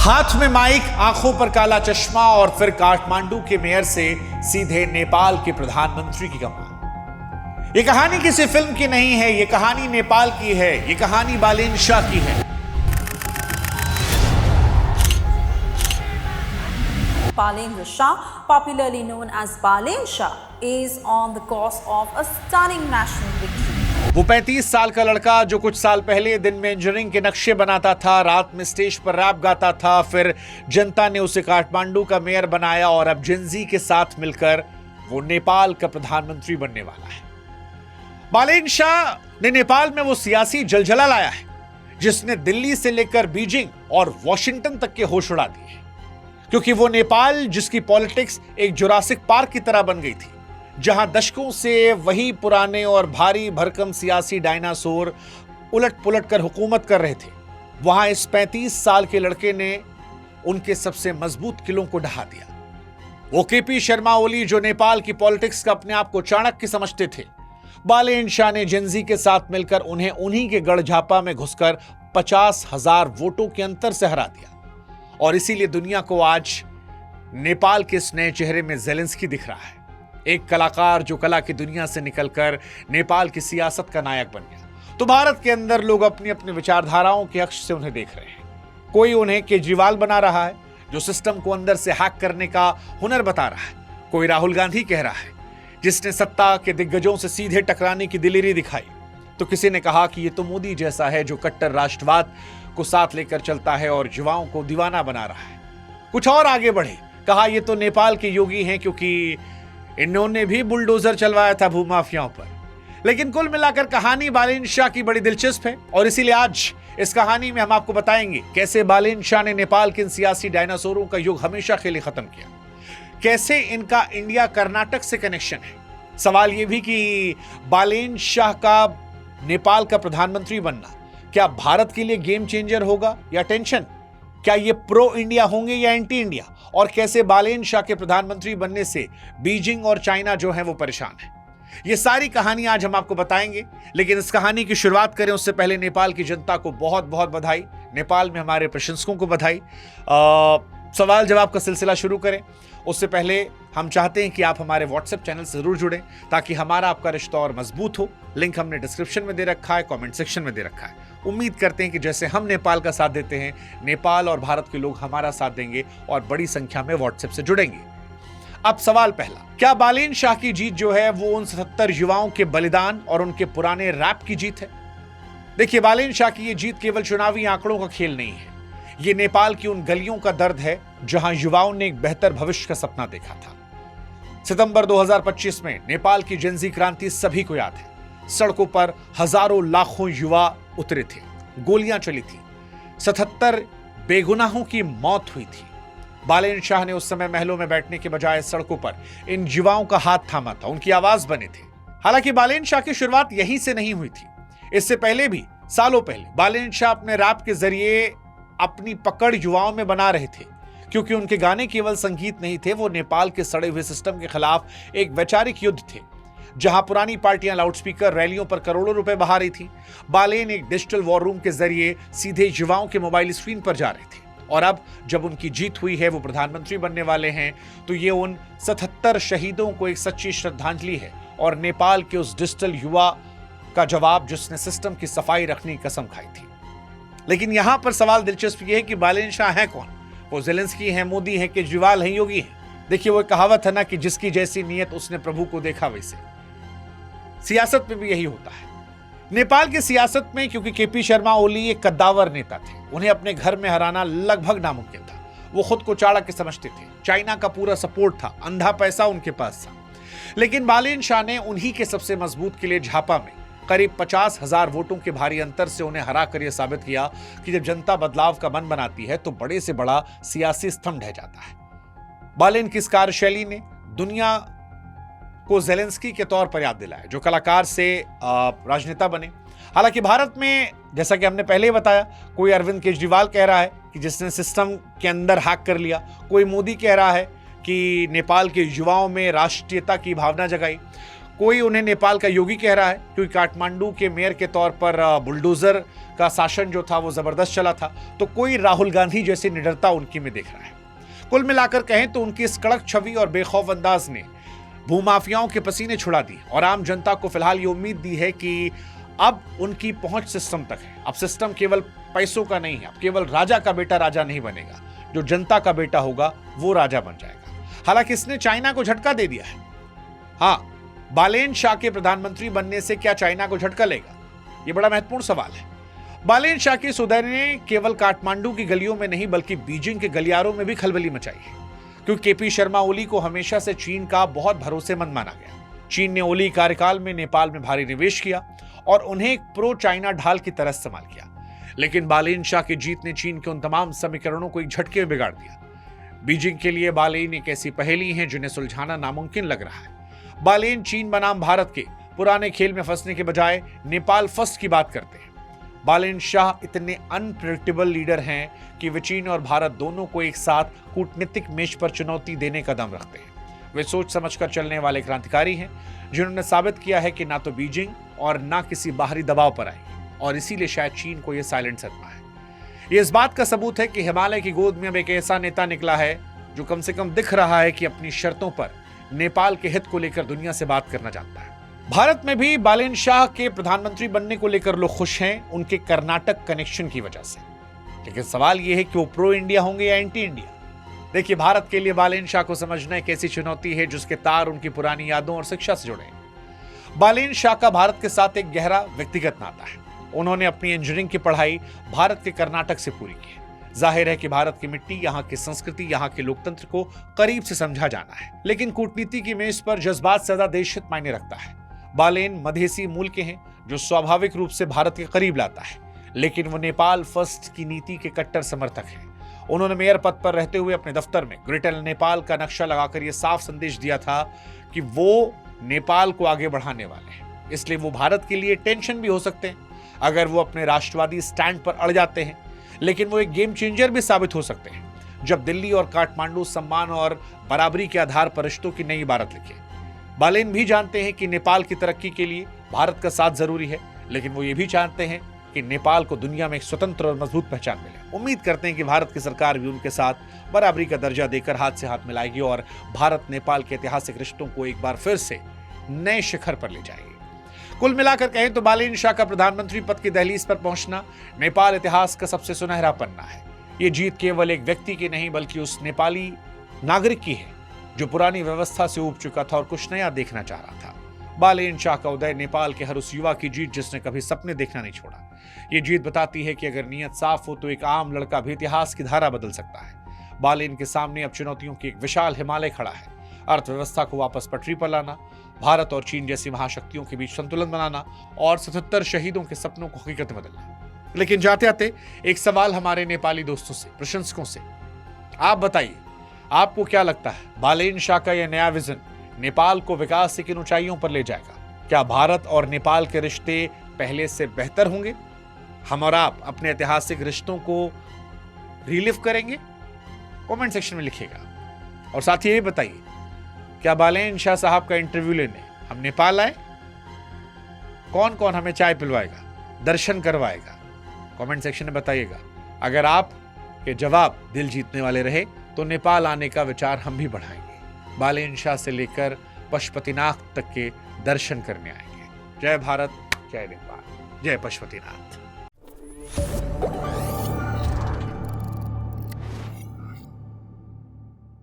हाथ में माइक, आंखों पर काला चश्मा और फिर काठमांडू के मेयर से सीधे नेपाल के प्रधानमंत्री की कमान। यह कहानी किसी फिल्म की नहीं है, यह कहानी नेपाल की है, यह कहानी बालेन शाह की है। Balendra Shah, popularly known as Balen Shah, is on the course of a stunning national victory. वो 35 साल का लड़का जो कुछ साल पहले दिन में इंजीनियरिंग के नक्शे बनाता था, रात में स्टेज पर रैप गाता था, फिर जनता ने उसे काठमांडू का मेयर बनाया और अब जेनजी के साथ मिलकर वो नेपाल का प्रधानमंत्री बनने वाला है। बालेन शाह ने नेपाल में वो सियासी जलजला लाया है जिसने दिल्ली से लेकर बीजिंग और वॉशिंगटन तक के होश उड़ा दिए, क्योंकि वो नेपाल जिसकी पॉलिटिक्स एक जुरासिक पार्क की तरह बन गई थी, जहां दशकों से वही पुराने और भारी भरकम सियासी डायनासोर उलट पुलट कर हुकूमत कर रहे थे, वहां इस 35 साल के लड़के ने उनके सबसे मजबूत किलों को ढहा दिया। वो केपी शर्मा ओली जो नेपाल की पॉलिटिक्स का अपने आप को चाणक्य समझते थे, बालेन शाह ने जेनजी के साथ मिलकर उन्हें उन्हीं के गढ़ झापा में घुसकर 50,000 वोटों के अंतर से हरा दिया। और इसीलिए दुनिया को आज नेपाल के इस नए चेहरे में ज़ेलेंस्की दिख रहा है, एक कलाकार जो कला की दुनिया से निकलकर नेपाल की सियासत का नायक बन गया। तो भारत के अंदर लोग अपनी अपनी विचारधाराओं के अक्ष से उन्हें देख रहे हैं। कोई उन्हें केजरीवाल बना रहा है जो सिस्टम को अंदर से हैक करने का हुनर बता रहा है, कोई राहुल गांधी कह रहा है जिसने सत्ता के दिग्गजों से सीधे टकराने की दिलेरी दिखाई, तो किसी ने कहा कि ये तो मोदी जैसा है जो कट्टर राष्ट्रवाद को साथ लेकर चलता है और युवाओं को दीवाना बना रहा है। कुछ और आगे बढ़े, कहा ये तो नेपाल के योगी हैं क्योंकि इन्होंने भी बुलडोजर चलवाया था भूमाफियाओं पर। लेकिन कुल मिलाकर कहानी बालेन शाह की बड़ी दिलचस्प है और इसीलिए आज इस कहानी में हम आपको बताएंगे कैसे बालेन शाह ने नेपाल के इन सियासी डायनासोरों का युग हमेशा के लिए खत्म किया, कैसे इनका इंडिया कर्नाटक से कनेक्शन है। सवाल यह भी कि बालेन शाह का नेपाल का प्रधानमंत्री बनना क्या भारत के लिए गेम चेंजर होगा या टेंशन? क्या ये प्रो इंडिया होंगे या एंटी इंडिया? और कैसे बालेन शाह के प्रधानमंत्री बनने से बीजिंग और चाइना जो है वो परेशान है? ये सारी कहानी आज हम आपको बताएंगे, लेकिन इस कहानी की शुरुआत करें उससे पहले नेपाल की जनता को बहुत बहुत बधाई, नेपाल में हमारे प्रशंसकों को बधाई। सवाल जवाब का सिलसिला शुरू करें उससे पहले हम चाहते हैं कि आप हमारे व्हाट्सएप चैनल से जरूर जुड़ें ताकि हमारा आपका रिश्ता और मजबूत हो। लिंक हमने डिस्क्रिप्शन में दे रखा है, कमेंट सेक्शन में दे रखा है। उम्मीद करते हैं कि जैसे हम नेपाल का साथ देते हैं, नेपाल और भारत के लोग हमारा साथ देंगे और बड़ी संख्या में व्हाट्सएप से जुड़ेंगे। अब सवाल पहला, क्या बालेन शाह की जीत जो है वो उन 77 युवाओं के बलिदान और उनके पुराने रैप की जीत है? देखिए, बालेन शाह की ये जीत केवल चुनावी आंकड़ों का खेल नहीं है, ये नेपाल की उन गलियों का दर्द है जहां युवाओं ने एक बेहतर भविष्य का सपना देखा था। सितंबर 2025 में नेपाल की जेनजी क्रांति सभी को याद है। सड़कों पर हजारों लाखों युवा उतरे थे, गोलियां चली थी, 77 बेगुनाहों की मौत हुई थी। बालेन शाह ने उस समय महलों में बैठने के बजाय सड़कों पर इन युवाओं का हाथ थामा था, उनकी आवाज बने थे। हालांकि बालेन शाह की शुरुआत यहीं से नहीं हुई थी, इससे पहले भी सालों पहले बालेन शाह अपने रैप के जरिए अपनी पकड़ युवाओं में बना रहे थे, क्योंकि उनके गाने केवल संगीत नहीं थे, वो नेपाल के सड़े हुए सिस्टम के खिलाफ एक वैचारिक युद्ध थे, जहां पुरानी पार्टियां लाउडस्पीकर रैलियों पर करोड़ों रुपए बहा रही थी। बालेन एक डिजिटल वॉर रूम के जरिए सीधे युवाओं के मोबाइल स्क्रीन पर जा रहे थे। और अब जब उनकी जीत हुई है, वो प्रधानमंत्री बनने वाले हैं, तो ये उन 77 शहीदों को एक सच्ची श्रद्धांजलि है और नेपाल के उस डिजिटल युवा का जवाब जिसने सिस्टम की सफाई रखने की कसम खाई थी। लेकिन यहां पर सवाल दिलचस्प यह है कि बालेन शाह है कौन? वो ज़ेलेंस्की है, मोदी है, केजरीवाल है, योगी है? देखिए, वो कहावत है ना कि जिसकी जैसी नीयत उसने प्रभु को देखा वैसे। सियासत में भी यही होता है। नेपाल की सियासत में क्योंकि केपी शर्मा ओली एक कद्दावर नेता थे, उन्हें अपने घर में हराना लगभग नामुमकिन था। वो खुद को चाणक्य समझते थे, चाइना का पूरा सपोर्ट था, अंधा पैसा उनके पास था। लेकिन बालेन शाह ने उन्हीं के सबसे मजबूत किले झापा में करीब 50,000 वोटों के भारी अंतर से उन्हें हराकर यह साबित किया कि जब जनता बदलाव का मन बनाती है तो बड़े से बड़ा सियासी स्तंभ ढह जाता है। बालेन की इस कार्यशैली ने दुनिया को ज़ेलेंस्की के तौर पर याद दिलाया, जो कलाकार से राजनेता बने। हालांकि भारत में जैसा कि हमने पहले ही बताया, कोई अरविंद केजरीवाल कह रहा है कि जिसने सिस्टम के अंदर हैक कर लिया, कोई मोदी कह रहा है कि नेपाल के युवाओं में राष्ट्रीयता की भावना जगाई, कोई उन्हें नेपाल का योगी कह रहा है क्योंकि काठमांडू के मेयर के तौर पर बुलडोजर का शासन जो था वो जबरदस्त चला था, तो कोई राहुल गांधी जैसी निडरता उनकी में देख रहा है। कुल मिलाकर कहें तो उनकी इस कड़क छवि और बेखौफ अंदाज ने भूमाफियाओं के पसीने छुड़ा दिए और आम जनता को फिलहाल ये उम्मीद दी है कि अब उनकी पहुंच सिस्टम तक है। अब सिस्टम केवल पैसों का नहीं है, अब केवल राजा का बेटा राजा नहीं बनेगा, जो जनता का बेटा होगा वो राजा बन जाएगा। हालांकि इसने चाइना को झटका दे दिया है। हाँ, बालेन शाह के प्रधानमंत्री बनने से क्या चाइना को झटका लेगा, यह बड़ा महत्वपूर्ण सवाल है। बालेन शाह के इस उदय ने केवल काठमांडू की गलियों में नहीं बल्कि बीजिंग के गलियारों में भी खलबली मचाई है, क्योंकि केपी शर्मा ओली को हमेशा से चीन का बहुत भरोसेमंद माना गया। चीन ने ओली कार्यकाल में नेपाल में भारी निवेश किया और उन्हें एक प्रो चाइना ढाल की तरह इस्तेमाल किया, लेकिन बालेन शाह की जीत ने चीन के उन तमाम समीकरणों को एक झटके में बिगाड़ दिया। बीजिंग के लिए बालेन एक ऐसी पहेली है जिन्हें सुलझाना नामुमकिन लग रहा है। बालेन चीन बनाम भारत के पुराने खेल में फंसने के बजाय नेपाल फर्स्ट की बात करते हैं। बालेन शाह इतने अनप्रेडिक्टेबल लीडर हैं कि वे चीन और भारत दोनों को एक साथ कूटनीतिक मेज पर चुनौती देने का दम रखते हैं। वे सोच समझकर चलने वाले क्रांतिकारी हैं जिन्होंने साबित किया है कि ना तो बीजिंग और ना किसी बाहरी दबाव पर आएंगे, और इसीलिए शायद चीन को यह साइलेंट सदमा है। ये इस बात का सबूत है कि हिमालय की गोद में अब एक ऐसा नेता निकला है जो कम से कम दिख रहा है कि अपनी शर्तों पर नेपाल के हित को लेकर दुनिया से बात करना जानता है। भारत में भी बालेन शाह के प्रधानमंत्री बनने को लेकर लोग खुश हैं उनके कर्नाटक कनेक्शन की वजह से, लेकिन सवाल यह है कि वो प्रो इंडिया होंगे या एंटी इंडिया। देखिए, भारत के लिए बालेन शाह को समझना एक ऐसी चुनौती है जिसके तार उनकी पुरानी यादों और शिक्षा से जुड़े हैं। बालेन शाह का भारत के साथ एक गहरा व्यक्तिगत नाता है। उन्होंने अपनी इंजीनियरिंग की पढ़ाई भारत के कर्नाटक से पूरी की है। जाहिर है कि भारत की मिट्टी, यहाँ की संस्कृति, यहाँ के लोकतंत्र को करीब से समझा जाना है, लेकिन कूटनीति की मेज पर जज्बात से ज्यादा देशहित मायने रखता है। बालेन मधेसी मूल के हैं जो स्वाभाविक रूप से भारत के करीब लाता है, लेकिन वो नेपाल फर्स्ट की नीति के कट्टर समर्थक हैं। उन्होंने मेयर पद पर रहते हुए अपने दफ्तर में ग्रेटर नेपाल का नक्शा लगाकर यह साफ संदेश दिया था कि वो नेपाल को आगे बढ़ाने वाले हैं। इसलिए वो भारत के लिए टेंशन भी हो सकते हैं अगर वो अपने राष्ट्रवादी स्टैंड पर अड़ जाते हैं, लेकिन वो एक गेम चेंजर भी साबित हो सकते हैं जब दिल्ली और काठमांडू सम्मान और बराबरी के आधार पर रिश्तों की नई इबारत लिखे। बालेन भी जानते हैं कि नेपाल की तरक्की के लिए भारत का साथ जरूरी है, लेकिन वो ये भी चाहते हैं कि नेपाल को दुनिया में एक स्वतंत्र और मजबूत पहचान मिले। उम्मीद करते हैं कि भारत की सरकार भी उनके साथ बराबरी का दर्जा देकर हाथ से हाथ मिलाएगी और भारत नेपाल के ऐतिहासिक रिश्तों को एक बार फिर से नए शिखर पर ले जाएगी। कुल मिलाकर कहें तो बालेन शाह का प्रधानमंत्री पद की दहलीज पर पहुंचना नेपाल इतिहास का सबसे सुनहरा पन्ना है। ये जीत केवल एक व्यक्ति की नहीं बल्कि उस नेपाली नागरिक की है जो पुरानी व्यवस्था से ऊब चुका था और कुछ नया देखना चाह रहा था। बालेन शाह का उदय नेपाल के हर उस युवा की जीत जिसने कभी सपने देखना नहीं छोड़ा। ये जीत बताती है कि अगर नीयत साफ हो तो एक आम लड़का भी इतिहास की धारा बदल सकता है। बालेन के सामने अब चुनौतियों की एक विशाल हिमालय खड़ा है। अर्थव्यवस्था को वापस पटरी पर लाना, भारत और चीन जैसी महाशक्तियों के बीच संतुलन बनाना और 77 शहीदों के सपनों को हकीकत में बदलना। लेकिन जाते आते एक सवाल हमारे नेपाली दोस्तों से, प्रशंसकों से, आप बताइए आपको क्या लगता है, बालेन शाह का यह नया विजन नेपाल को विकास से किन ऊंचाइयों पर ले जाएगा? क्या भारत और नेपाल के रिश्ते पहले से बेहतर होंगे? हम और आप अपने ऐतिहासिक रिश्तों को रिलिव करेंगे? कमेंट सेक्शन में लिखिएगा। और साथ ही ये बताइए, क्या बालेन शाह साहब का इंटरव्यू लेने हम नेपाल आए? कौन कौन हमें चाय पिलवाएगा, दर्शन करवाएगा? कमेंट सेक्शन में बताइएगा। अगर आप के जवाब दिल जीतने वाले रहे तो नेपाल आने का विचार हम भी बढ़ाएंगे। बालेन शाह से लेकर पशुपतिनाथ तक के दर्शन करने आएंगे। जय भारत, जय नेपाल, जय पशुपतिनाथ।